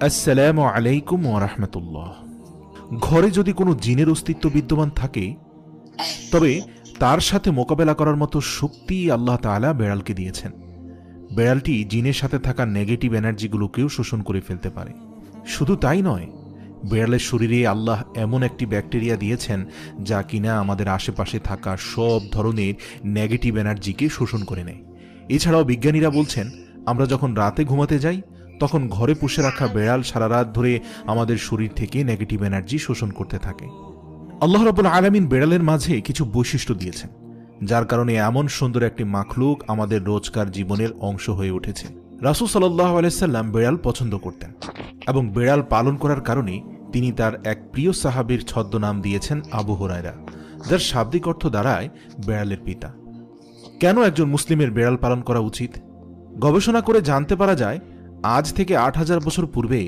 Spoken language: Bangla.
আসসালামু আলাইকুম ওয়া রাহমাতুল্লাহ। ঘরে যদি কোনো জিনের অস্তিত্ব বিদ্যমান থাকে, তবে তার সাথে মোকাবেলা করার মতো শক্তি আল্লাহ তাআলা বেড়ালকে দিয়েছেন। বেড়ালটি জিনের সাথে থাকা নেগেটিভ এনার্জিগুলোকেও শোষণ করে ফেলতে পারে। শুধু তাই নয়, বেড়ালের শরীরে আল্লাহ এমন একটি ব্যাকটেরিয়া দিয়েছেন যা কিনা আমাদের আশেপাশে থাকা সব ধরনের নেগেটিভ এনার্জিকে শোষণ করে নেয়। এছাড়াও বিজ্ঞানীরা বলছেন, আমরা যখন রাতে ঘুমাতে যাই তখন ঘরে পুষে রাখা বেড়াল সারা রাত ধরে আমাদের শরীর থেকে নেগেটিভ এনার্জি শোষণ করতে থাকে। আল্লাহ রাব্বুল আলামিন বেড়ালের মাঝে কিছু বৈশিষ্ট্য দিয়েছেন, যার কারণে এমন সুন্দর একটি মাখলুক আমাদের রোজকার জীবনের অংশ হয়ে উঠেছে। রাসূল সাল্লাল্লাহু আলাইহি সাল্লাম বেড়াল পছন্দ করতেন এবং বেড়াল পালন করার কারণে তিনি তার এক প্রিয় সাহাবীর ছদ্মনাম দিয়েছেন আবু হুরায়রা, যার শাব্দিক অর্থ দাঁড়ায় বেড়ালের পিতা। কেন একজন মুসলিমের বেড়াল পালন করা উচিত? গবেষণা করে জানতে পারা যায়, আজ থেকে ৮,০০০ বছর পূর্বে